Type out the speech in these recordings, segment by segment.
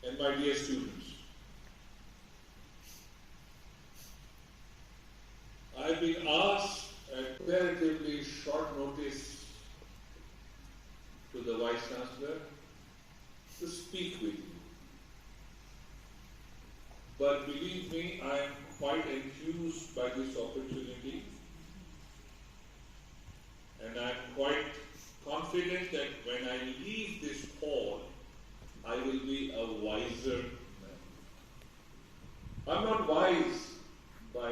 and my dear students, I have been asked at relatively short notice to the Vice Chancellor to speak with you. But believe me, I am quite enthused by this opportunity, and I am quite confident that when I leave this hall, I will be a wiser man. I'm not wise by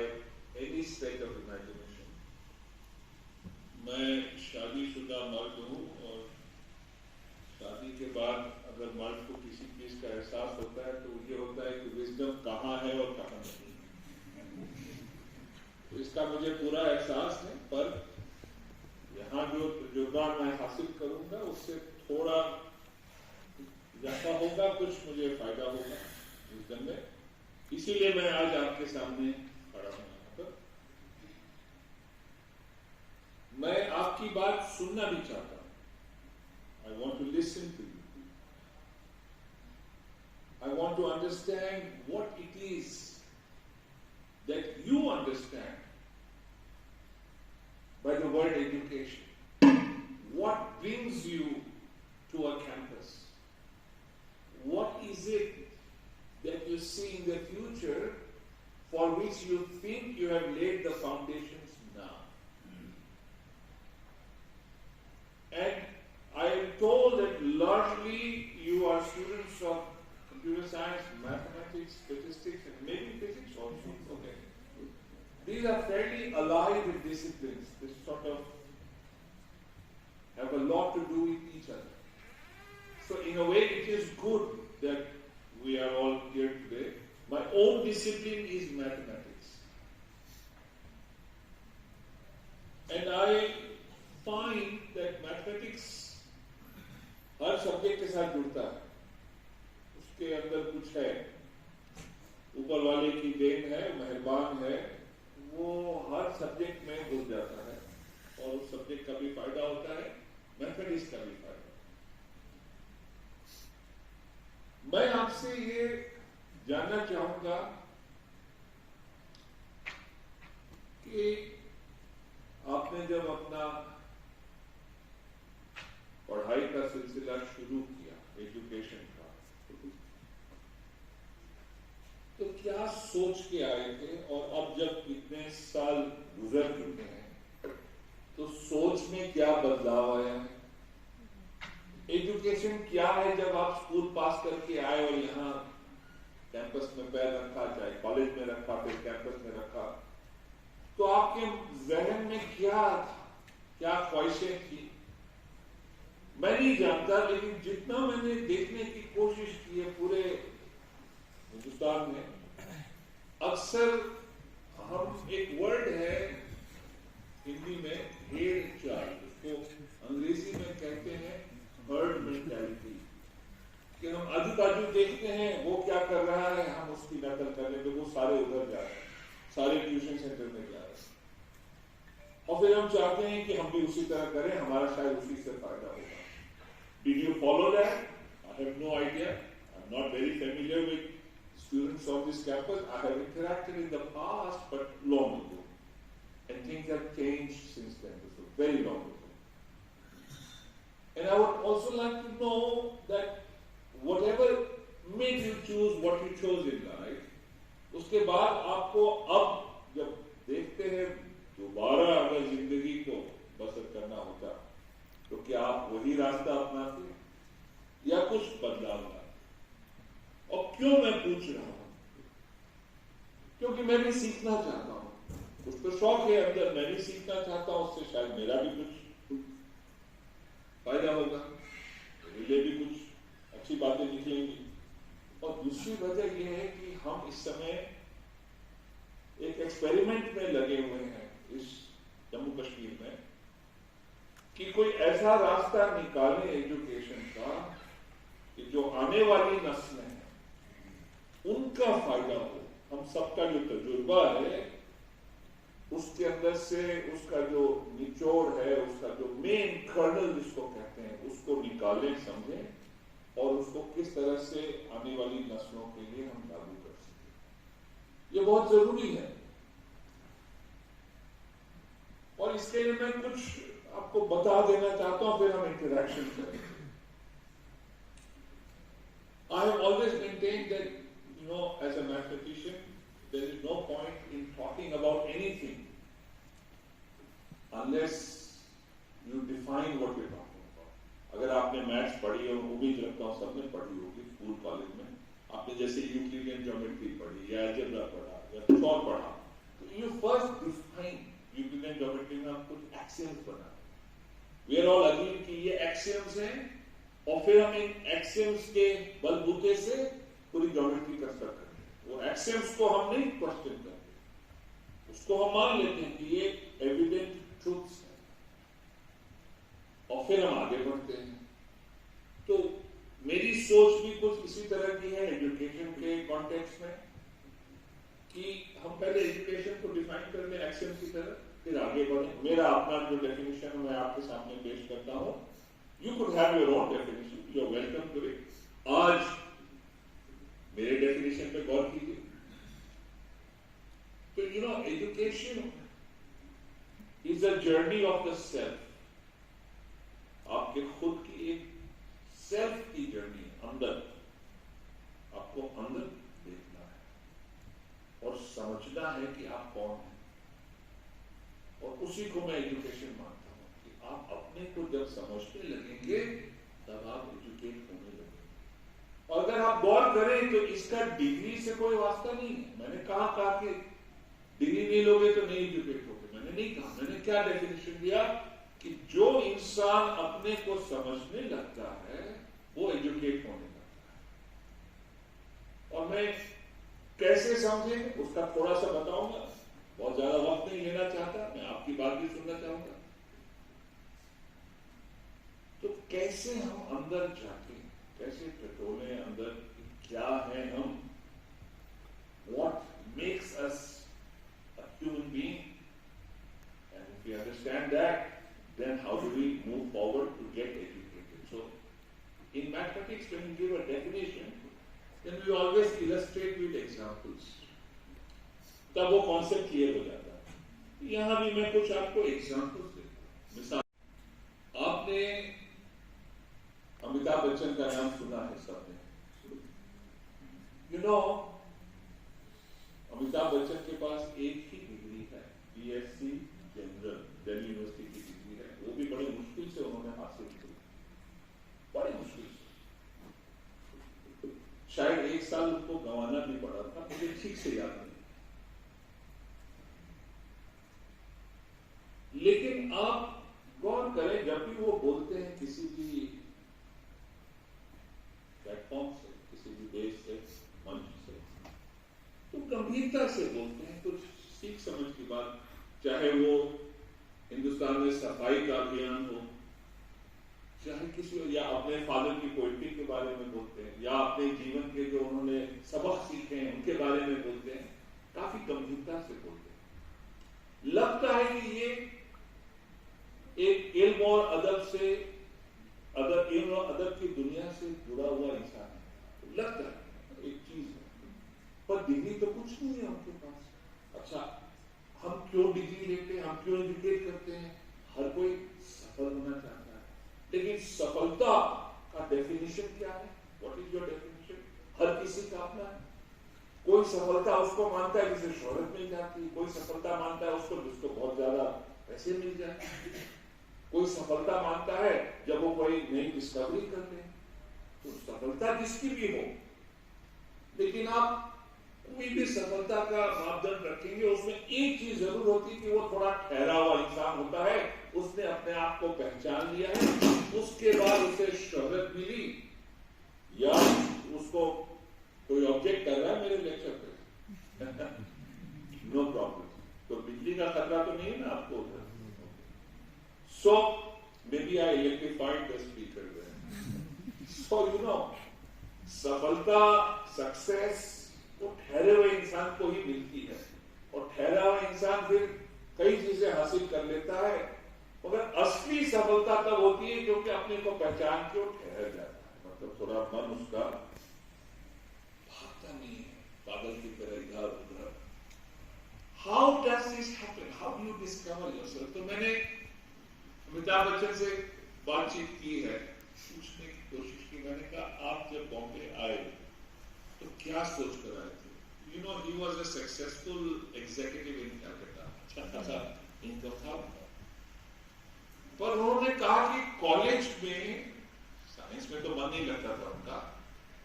any stretch of imagination. मैं शादीशुदा मर्द हूँ और शादी के बाद अगर मर्द को किसी चीज का एहसास होता है तो ये होता है कि विजडम कहाँ है और कहाँ नहीं। तो इसका मुझे पूरा एहसास है, पर यहाँ जो तजुर्बा मैं हासिल करूंगा उससे थोड़ा जैसा होगा कुछ मुझे फायदा होगा विजडम में। इसीलिए मैं आज आपके सामने खड़ा हूँ। मैं आपकी बात सुनना भी चाहता हूं। I want to listen to you. I want to understand what it is that you understand by the word education. What brings you to a campus? What is it that you see in the future for which you think you have laid the foundations now? And I am told that largely you are students of computer science, mathematics, statistics, and maybe physics also. Okay. These are fairly allied disciplines. They sort of have a lot to do with each other. So in a way it is good that we are all here today. My own discipline is mathematics. And I find that mathematics her subject के साथ जुड़ता है, उसके अंदर कुछ है, ऊपर वाले की देन है, मेहरबान है, वो हर सब्जेक्ट में घुस जाता है और उस सब्जेक्ट का भी फायदा होता है, मैथमेटिक्स का भी फायदा। मैं आपसे ये जानना चाहूंगा कि आपने जब अपना पढ़ाई का सिलसिला शुरू किया, एजुकेशन का, तो क्या सोच के आए थे? और अब जब इतने साल गुजर चुके हैं तो सोच में क्या बदलाव आया है? एजुकेशन क्या है जब आप स्कूल पास करके आए और यहाँ कैंपस में पैर रखा, चाहे कॉलेज में रखा, फिर कैंपस में रखा, तो आपके जहन में क्या था, क्या ख्वाहिशें थी? मैं नहीं जानता, लेकिन जितना मैंने देखने की कोशिश की है पूरे हिंदुस्तान में, अक्सर हम एक वर्ड है हिंदी में हेयर चाल, उसको अंग्रेजी में कहते हैं हर्ड मेंटालिटी, कि हम आजू बाजू देखते हैं वो क्या कर रहा है, हम उसकी नकल कर रहे हैं, वो सारे उधर जा रहे हैं, सारे ट्यूशन सेंटर में जा रहे हैं, और फिर हम चाहते हैं कि हम भी उसी तरह करें, हमारा शायद उसी से फायदा होगा। Did you follow that? I have no idea. I'm not very familiar with students of this campus. I have interacted in the past, but long ago. And things have changed since then, so very long ago. And I would also like to know that whatever made you choose what you chose in life, उसके बाद आपको अब जब देखते हैं दोबारा अगर जिंदगी को बसर करना होता, तो क्या आप वही रास्ता अपनाते या कुछ बदलाव लाते? और क्यों मैं पूछ रहा हूं? क्योंकि मैं भी सीखना चाहता हूं, कुछ तो शौक है अंदर, मैं भी सीखना चाहता हूं, उससे शायद मेरा भी कुछ फायदा होगा, मेरे भी कुछ अच्छी बातें निकलेंगी। और दूसरी वजह यह है कि हम इस समय एक एक्सपेरिमेंट में लगे हुए हैं इस जम्मू कश्मीर में, कि कोई ऐसा रास्ता निकाले एजुकेशन का कि जो आने वाली नस्लें हैं उनका फायदा हो। हम सबका जो तजुर्बा है उसके अंदर से उसका जो निचोड़ है, उसका जो मेन कर्नल जिसको कहते हैं, उसको निकालें, समझें, और उसको किस तरह से आने वाली नस्लों के लिए हम लागू कर सकें, ये बहुत जरूरी है। और इसके लिए मैं कुछ आपको बता देना चाहता हूं, फिर हम इंटरेक्शन करेंगे। I have always maintained that, as a mathematician, there is no point in talking about anything unless you define what you're talking about. अगर आपने मैथ्स पढ़ी हो, उम्मीद रखता हूँ सबने पढ़ी होगी स्कूल कॉलेज में, आपने जैसे यूक्लिडियन ज्योमेट्री पढ़ी या अलजेब्रा पढ़ा या कुछ और पढ़ा, तो you first define. Euclidean geometry में आप कुछ एक्सियम्स बना, वी आर ऑल अग्री कि ये एक्सियम्स हैं, और फिर हम इन एक्सियम्स के बलबूते से पूरी ज्योमेट्री कंस्ट्रक्ट करते हैं। वो एक्सियम्स को हम नहीं क्वेश्चन करते, उसको हम मान लेते हैं कि ये एविडेंट ट्रूथ्स है, और फिर हम आगे बढ़ते हैं। तो मेरी सोच भी कुछ इसी तरह की है एजुकेशन के कॉन्टेक्स्ट में, कि हम पहले एजुकेशन को डिफाइन कर लें एक्सियम की तरह, फिर आगे बढ़े। मेरा अपना जो डेफिनेशन मैं आपके सामने पेश करता हूं, you could have your own definition, you are welcome to it. आज मेरे डेफिनेशन पे गौर कीजिए। तो education is a journey of the self. आपके खुद की एक सेल्फ की जर्नी है, अंदर आपको अंदर देखना है और समझना है कि आप कौन हैं, और उसी को मैं एजुकेशन मानता हूं कि आप अपने को जब समझने लगेंगे तब आप एजुकेट होने लगेंगे। और अगर आप गौर करें तो इसका डिग्री से कोई वास्ता नहीं है। मैंने कहा कि डिग्री नहीं लोगे तो नहीं एजुकेट होगे, मैंने नहीं कहा। मैंने क्या डेफिनेशन दिया कि जो इंसान अपने को समझने लगता है वो एजुकेट होने लगता है। और मैं कैसे समझे उसका थोड़ा सा बताऊंगा, बहुत ज्यादा वक्त नहीं लेना चाहता, मैं आपकी बात भी सुनना चाहूंगा। तो कैसे हम अंदर जाके कैसे टटोले अंदर क्या है हम, what makes us a human being, and if we understand that, then how do we move forward to get educated? So in mathematics, when you give a definition, then we always illustrate with examples, तब वो concept clear हो जाता है। यहां भी मैं कुछ आपको एग्जाम्पल्स देता हूं। मिसाल, आपने अमिताभ बच्चन का नाम सुना है सबने। अमिताभ बच्चन के पास एक ही डिग्री है, बीएससी जनरल, दिल्ली यूनिवर्सिटी की डिग्री है। वो भी बड़े मुश्किल से उन्होंने हासिल की, बड़े मुश्किल से, शायद 1 साल उनको गंवाना भी पड़ा था, मुझे ठीक से याद नहीं। लेकिन आप गौर करें, जब भी वो बोलते हैं किसी भी प्लेटफॉर्म से, किसी भी देश से, मंच से, तो गंभीरता से बोलते हैं, कुछ सीख समझ की बात। चाहे वो हिंदुस्तान में सफाई का अभियान हो, चाहे किसी, या अपने फादर की पोइट्री के बारे में बोलते हैं, या अपने जीवन के जो उन्होंने सबक सीखे हैं उनके बारे में बोलते हैं, काफी गंभीरता से बोलते हैं। लगता है कि ये एक इल्म और अदब से, इल्म और अदब की दुनिया से जुड़ा हुआ इंसान है, लगता है एक चीज है, पर डिग्री तो कुछ नहीं है उनके पास। अच्छा, हम क्यों डिग्री लेते हैं, हम क्यों एजुकेट करते हैं? हर कोई सफल होना चाहता है, लेकिन सफलता का डेफिनेशन क्या है? What is your definition? हर किसी का अपना है। कोई सफलता उसको मानता है जिसे शोहरत मिल जाती है, कोई सफलता मानता है उसको जिसको बहुत ज्यादा पैसे मिल जाए, कोई सफलता मानता है जब वो कोई नई डिस्कवरी कर ले। तो सफलता जिसकी भी हो, लेकिन आप कोई भी सफलता का मापदंड रखेंगे, उसमें एक चीज जरूर होती है कि वो थोड़ा ठहरा हुआ इंसान होता है, उसने अपने आप को पहचान लिया है, उसके बाद उसे शोहरत मिली, या उसको कोई ऑब्जेक्ट कर रहा है मेरे लेक्चर पे नो प्रॉब्लम, तो बिजली का खतरा तो नहीं है ना आपको उधर। So maybe I electrified the speaker. So सफलता, सक्सेस वो ठहरे हुए इंसान को ही मिलती है, और ठहरा हुआ इंसान फिर कई चीजें हासिल कर लेता है, मगर असली सफलता तब होती है जो कि अपने को पहचान के वो ठहर जाता है। मतलब थोड़ा मन उसका भागता नहीं है, पागल की तरह इधर उधर। How does this happen, how do you discover yourself? तो मैंने अमिताभ बच्चन से बातचीत की है, पूछने की कोशिश की। मैंने कहा आप जब बॉम्बे आए तो क्या सोच कर आए थे? You know, he was a successful executive इन कलकत्ता, अच्छा खासा इनकम था, पर उन्होंने कहा कि कॉलेज में, साइंस में तो मन नहीं लगता था उनका,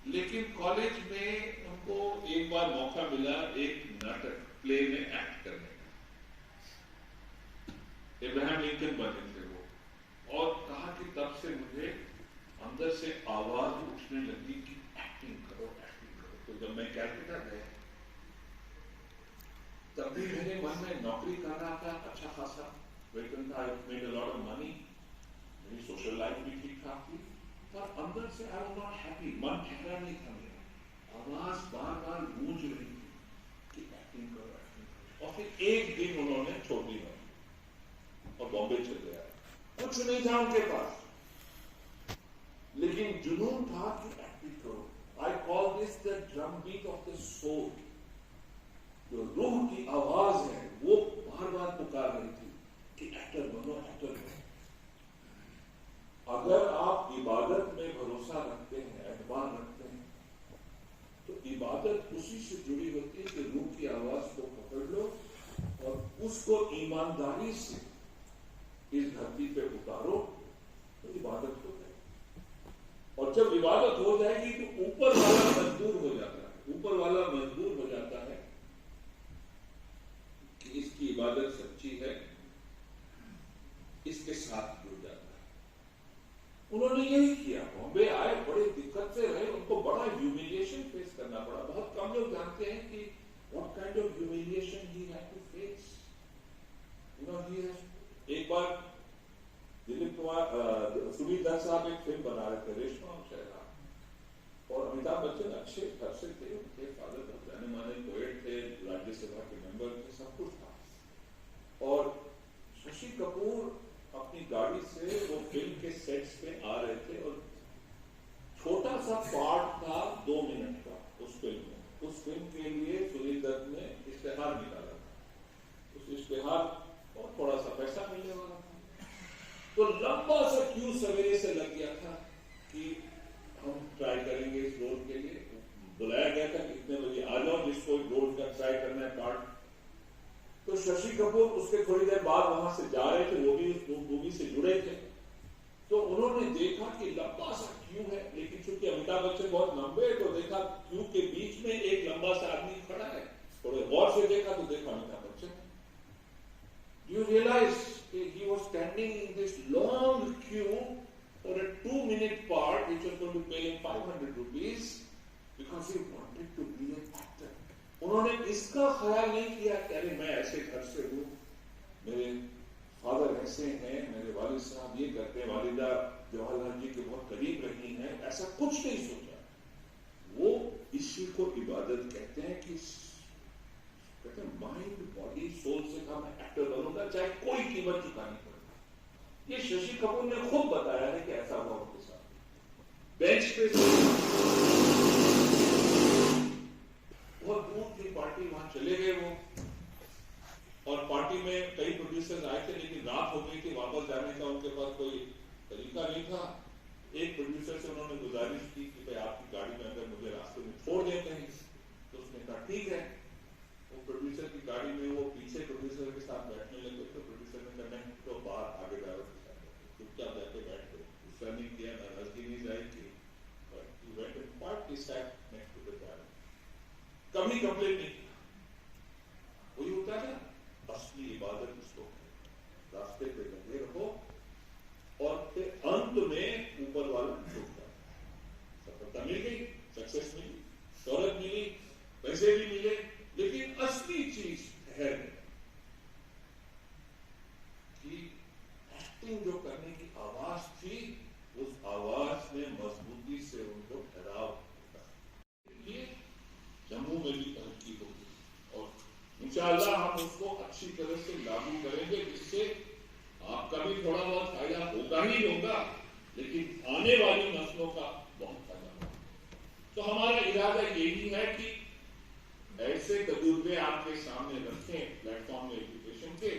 लेकिन कॉलेज में उनको एक बार मौका मिला एक नाटक प्ले में एक्ट करने का। इब्राहिम लिंकन बने थे वो, और कहा कि तब से मुझे अंदर से आवाज उठने लगी कि एक्टिंग करो, एक्टिंग करो। तो जब मैं कैलकाटा गया तब भी मेरे मन में नौकरी कर रहा था, अच्छा खासा वेतन था, I made a lot of money, मेरी सोशल लाइफ भी ठीक ठाक थी, पर अंदर से आई वाज नॉट हैप्पी, मन ठहरा नहीं था मेरा, आवाज बार बार गूंज रही थी कि एक्टिंग करो, एक्टिंग करो। और फिर एक दिन उन्होंने छोड़ दी और बॉम्बे चले आए। कुछ नहीं था उनके पास, लेकिन जुनून था कि एक्टिंग करो। I call this the drum beat of the soul. जो रूह की आवाज है वो बार बार पुकार रही थी कि एक्टर बनो, एक्टर बनो। अगर आप इबादत में भरोसा रखते हैं, एतबार रखते हैं, तो इबादत उसी से जुड़ी होती है कि रूह की आवाज को पकड़ लो और उसको ईमानदारी से इस धरती पे उतारो, तो इबादत हो जाएगी। और जब इबादत हो जाएगी तो ऊपर वाला मजबूर हो जाता है, ऊपर वाला मजबूर हो जाता है कि इसकी इबादत सच्ची है, इसके साथ जुड़ जाता है। उन्होंने यही किया, बॉम्बे आए, बड़े दिक्कत से रहे, उनको बड़ा ह्यूमिलिएशन फेस करना पड़ा। बहुत कम लोग जानते हैं कि what kind of humiliation he had to face. You know, he has, एक बार दिलीप कुमार, सुनील दत्त साहब एक फिल्म बना रहे थे, रेशमा और शहरा, और अमिताभ बच्चन अच्छे घर से थे, उनके फादर जाने माने पोएट थे, राज्यसभा के मेंबर थे, सब कुछ था। और शशि कपूर अपनी गाड़ी से वो फिल्म के सेट्स पे आ रहे थे, और छोटा सा पार्ट था 2 मिनट का उस फिल्म में। उस फिल्म के लिए सुनील दत्त ने इश्तेहार निकाला था, उस इश्तेहार और थोड़ा सा पैसा मिलने वाला था, तो लंबा सा क्यू सवेरे से लग गया था कि हम ट्राई करेंगे इस रोड के लिए। बुलाया गया था कितने बजे आ जाओ जिसको रोड का ट्राई करना है पार्ट। तो शशि कपूर उसके थोड़ी देर बाद वहां से जा रहे थे, वो भी उस मूवी से जुड़े थे, तो उन्होंने देखा कि लंबा सा क्यू है, लेकिन चूंकि अमिताभ बच्चन बहुत लंबे है, तो देखा क्यू के बीच में एक लंबा सा आदमी खड़ा है। थोड़े गौर से देखा तो देखा Amitabh Bachchan. You realize he was standing in this long queue for a 2-minute part, which was going to pay him 500 rupees, because he wanted to be an actor. उन्होंने इसका ख्याल नहीं किया कि अरे मैं ऐसे घर से हूँ, मेरे फादर ऐसे हैं, मेरे वालिद साहब ये करते हैं, वालिदा जवाहरलाल जी के बहुत करीब रही हैं, ऐसा कुछ नहीं सोचा। वो इसी को इबादत कहते हैं कि कहते हैं माइंड बॉडी सोल से कहा मैं एक्टर बनूंगा, चाहे कोई कीमत चुकानी पड़े। ये शशि कपूर ने खुद बताया है कि ऐसा हुआ उनके साथ। बेंच पे बहुत दूर थी पार्टी, वहां चले गए वो, और पार्टी में कई प्रोड्यूसर्स आए थे, लेकिन रात हो गई थी, वापस जाने का उनके पास कोई तरीका नहीं था। एक प्रोड्यूसर से उन्होंने गुजारिश की कि भाई आपकी गाड़ी में अगर मुझे रास्ते में छोड़ देते हैं, तो उसने कहा ठीक है। वो प्रोड्यूसर की गाड़ी में वो पीछे प्रोड्यूसर के साथ बैठने लगे, तो प्रोड्यूसर ने कहा नहीं तो बाहर आगे ड्राइवर के साथ चुपचाप जाके बैठ गए, गुस्सा नहीं किया, नाराजगी नहीं जाहिर की, कभी कंप्लेन नहीं किया। वही होता है असली इबादत उसको, रास्ते पे लगे रहो और फिर अंत में ऊपर वाला झुकता है। सफलता मिल गई, सक्सेस मिली, शौहरत मिली, पैसे भी मिले, लेकिन असली चीज है कि एक्टिंग जो करने की आवाज थी, उस आवाज में मजबूती से उनको ठहराव होता है। ये जम्मू में भी तरक्की होगी और इंशाअल्लाह हम उसको अच्छी तरह से लागू करेंगे, जिससे आपका भी थोड़ा बहुत फायदा होगा ही होगा, लेकिन आने वाली नस्लों का बहुत फायदा तो हमारा इरादा यही है कि ऐसे तजुर्बे आपके सामने रखें प्लेटफॉर्म एजुकेशन के,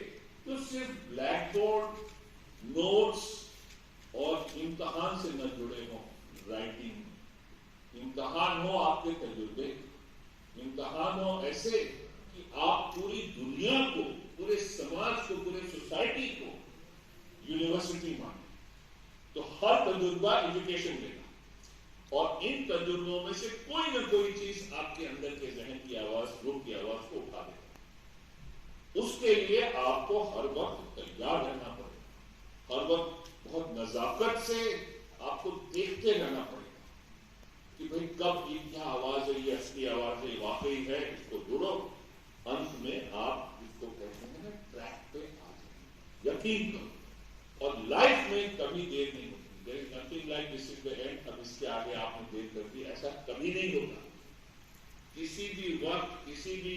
तो सिर्फ ब्लैक बोर्ड, नोट्स और इम्तहान से न जुड़े हों। राइटिंग इम्तहान हो आपके तजुर्बे, इम्तहान हो ऐसे कि आप पूरी दुनिया को, पूरे समाज को, पूरे सोसाइटी को यूनिवर्सिटी माने। तो हर तजुर्बा एजुकेशन देगा और इन तजुर्बों में से कोई ना कोई चीज आपके अंदर के जहन की आवाज, रूह की आवाज को उठा देगा। उसके लिए आपको हर वक्त तैयार रहना पड़ेगा, हर वक्त बहुत नजाकत से आपको देखते रहना पड़ेगा कि भाई कब ये क्या आवाज है, ये असली आवाज है, वाकई है, इसको जोड़ो। अंत में आप इसको कहते हैं ना, ट्रैक पे आ जाए, यकीन करो। और लाइफ में कभी देर नहीं होती। There is nothing like this is the end, अब इसके आगे आपने देर कर दी, ऐसा कभी नहीं होगा। किसी भी वक्त, किसी भी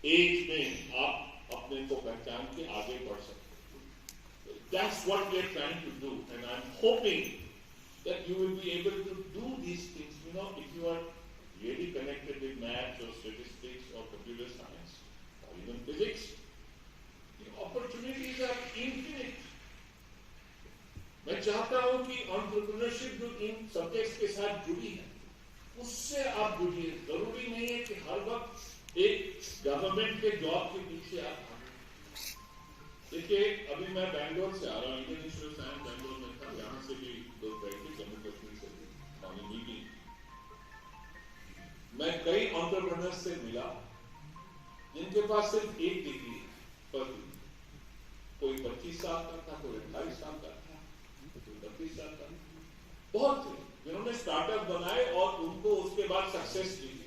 एज में आप अपने को पहचान के आगे बढ़ सकते हैं। That's what we are trying to do, and I'm hoping that you will be able to do these things. You know, if you are really connected with maths or statistics or computer science or even physics, the opportunities are infinite. मैं चाहता हूं कि entrepreneurship जो इन subjects के साथ जुड़ी है, उससे आप जुड़िए। जरूरी नहीं है कि हर वक्त एक गवर्नमेंट के जॉब के पीछे आप भागें। देखिए, अभी मैं बैंगलोर से आ रहा हूँ, Indian institute of science Bangalore में था, यहाँ से भी लोग गए थे, जम्मू कश्मीर से भी हमारी मीटिंग। मैं कई एंटरप्रेन्योर्स से मिला जिनके पास सिर्फ एक डिग्री है, पर कोई 25 साल का था, कोई 28 साल का था, 32 साल का। बहुत थे जिन्होंने स्टार्टअप बनाए और उनको उसके बाद सक्सेस मिली।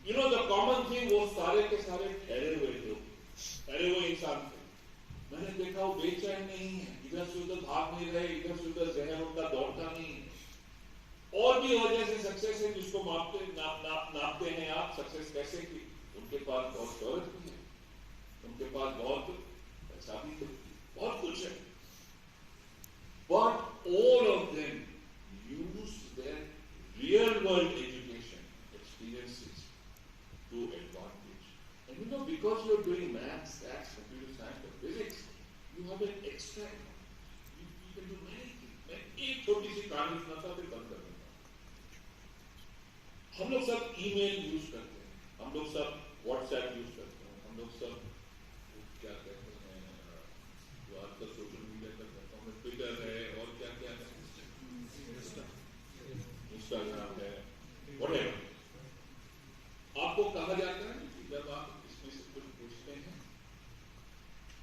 You know the common thing, वो सारे के सारे ठहरे हुए लोग, ठहरे हुए इंसान थे। मैंने देखा वो बेचैन नहीं है, इधर से उधर भाग नहीं रहे, इधर से उधर जहन उनका दौड़ता नहीं है। और भी वजह से सक्सेस है जिसको नापते हैं आप सक्सेस कैसे की। उनके पास बहुत दौलत भी है, उनके पास बहुत पैसा भी है, बहुत कुछ है। But all of them use their real world education experiences to advantage. And you know, because you're doing maths, stats, computer science, or physics, you have an extra advantage. You can do many things. मैं एक छोटी सी कहानी सुनाता फिर बंद कर दूंगा। हम लोग सब ईमेल यूज करते हैं, हम लोग सब व्हाट्सएप यूज करते हैं, हम लोग सब क्या कहते हैं जो आजकल सोशल मीडिया का प्लेटफॉर्म है, ट्विटर है और क्या क्या है, इंस्टाग्राम है, व्हाटएवर। आपको कहा जाता है कि जब आप इसमें से कुछ पूछते हैं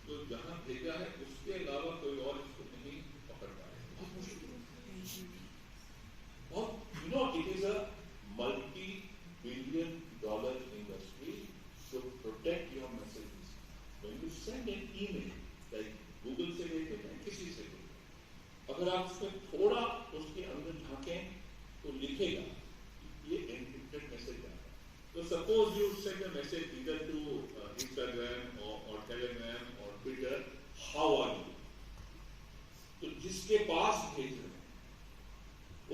तो जहां भेजा है उसके अलावा कोई और इसको नहीं पकड़ पाए। बहुत मुश्किल, बहुत, you know, it is a multi-billion dollar industry to protect your messages. When you send an email, like Google से लेते हैं, किसी से लेते, अगर आप उसमें थोड़ा उसके अंदर झांकें तो लिखेगा ये encrypted मैसेज आता है। तो suppose you send a message either to Instagram or Telegram or Twitter, how are you? तो जिसके पास भेज रहे हैं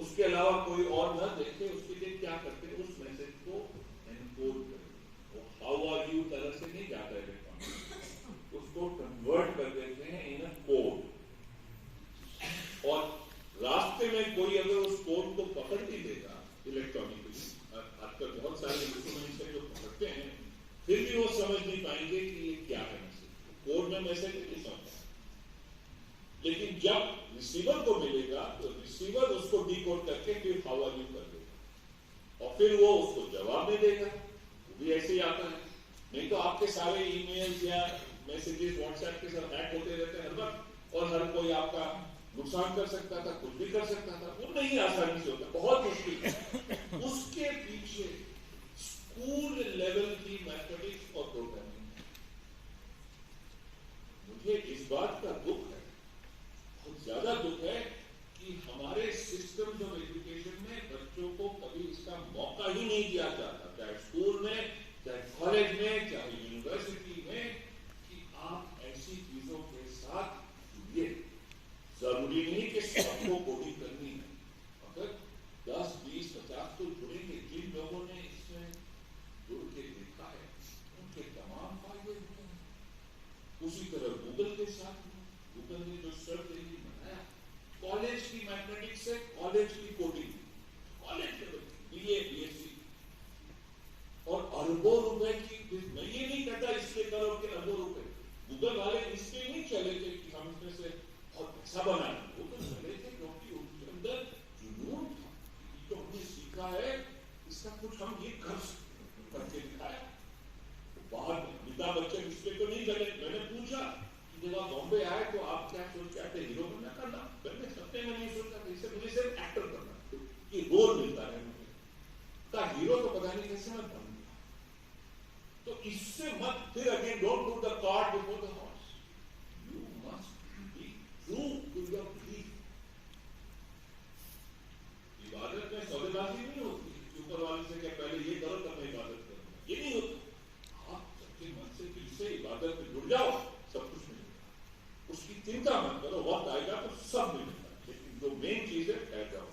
उसके अलावा कोई और ना देखे, उसके लिए क्या करते हैं, उस मैसेज को एनकोड करते हैं। हाउ आर यू तरह से नहीं जाता इलेक्ट्रॉनिक, उसको कन्वर्ट कर देते हैं इन अ कोड। और रास्ते में कोई अगर उस कोड को पकड़ भी देगा इलेक्ट्रॉनिकली, आजकल बहुत सारे इंस्ट्रूमेंट्स हैं जो पकड़ते हैं, फिर भी वो समझ नहीं पाएंगे कि ये क्या है मैसेज। कोड में मैसेज नहीं समझता, लेकिन जब रिसीवर को मिलेगा तो रिसीवर उसको डिकोड करके फिर हाउ आर यू कर देगा और फिर वो उसको जवाब में देगा। वो भी ऐसे ही आता है। नहीं तो आपके सारे ईमेल्स या मैसेजेस व्हाट्सएप के साथ हैक होते रहते हैं हर वक्त, और हर कोई आपका नुकसान कर सकता था, कुछ भी कर सकता था। वो नहीं आसानी से होता, बहुत मुश्किल है। उसके पीछे स्कूल लेवल की मैथमेटिक्स और प्रोग्रामिंग। मुझे इस बात का दुख है, बहुत ज्यादा दुख है कि हमारे सिस्टम ऑफ एजुकेशन में बच्चों को कभी इसका मौका ही नहीं दिया जाता, चाहे स्कूल में, चाहे कॉलेज में, चाहे यूनिवर्सिटी में, कि आप ऐसी चीजों के साथ जुड़िए। जरूरी नहीं कि सबको कोडिंग करनी है, अगर 10, 20, 50 तो जुड़ेंगे। गूगल वाले इसलिए नहीं चले थे कि हम इसमें से बहुत पैसा बनाएंगे, वो तो चले थे क्योंकि उनके अंदर जुनून था, तो हमने सीखा है इसका कुछ हम ये कर करके दिखाया। बाहर अमिताभ बच्चन इसलिए तो नहीं चले। मैंने पूछा कि जब आप बॉम्बे आए तो आप क्या सोच के आते, हीरो बनना करना? मैंने सपने में नहीं सोचा था, इसे मुझे सिर्फ एक्टर करना कि रोल मिलता है मुझे, का हीरो तो पता नहीं कैसे मैं बन गया। तो इससे मत, फिर again don't put the cart before the horse, you must be true to your belief. इबादत में सौदेबाजी नहीं होती ऊपर वाले से क्या पहले ये करो तब मैं इबादत करूंगा, ये नहीं होता। आप सच्चे मन से दिल से इबादत में जुड़ जाओ, सब कुछ मिलेगा। उसकी चिंता मत करो, वक्त आएगा तो सब मिलेगा, लेकिन जो मेन चीज है ठहर जाओ।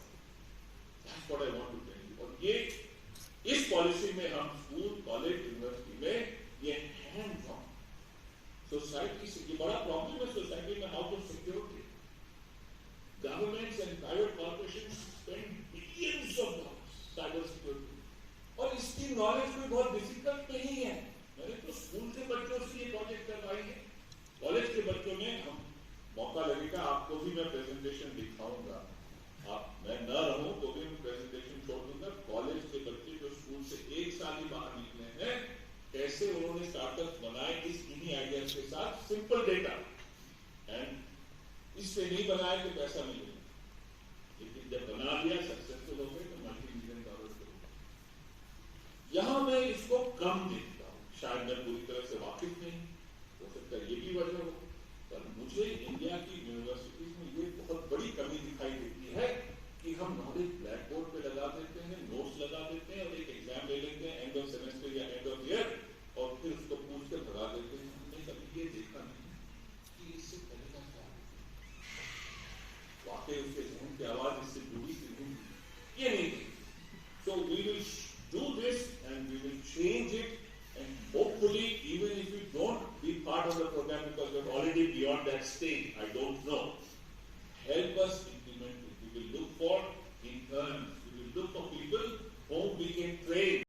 That's what I want to tell you। और ये इस पॉलिसी में हम स्कूल, कॉलेज, यूनिवर्सिटी में ये हैंड ऑन सोसाइटी से, ये बड़ा प्रॉब्लम है सोसाइटी में, how to security. Governments and private corporations spend billions of dollars cyber security, और इसकी नॉलेज कोई बहुत डिफिकल्ट नहीं है। मैंने तो स्कूल के बच्चों से ये प्रोजेक्ट करवाई है, कॉलेज के बच्चों ने, हम मौका लगेगा आपको भी मैं प्रेजेंटेशन दिखाऊंगा, आप मैं न रहूं तो भी मैं प्रेजेंटेशन छोड़ दूंगा। कॉलेज के बच्चे जो स्कूल से एक साल ही बाहर निकले हैं, कैसे उन्होंने स्टार्टअप बनाए इस इन्हीं आइडियाज के साथ, सिंपल डेटा, एंड इससे नहीं बनाए तो पैसा नहीं मिलेगा, लेकिन जब बना लिया सक्सेसफुल हो गए तो $multi-million करोड़। यहां मैं इसको कम देखता हूं, शायद मैं पूरी तरह से वाकिफ नहीं, हो सकता है ये भी वजह हो, पर मुझे इंडिया की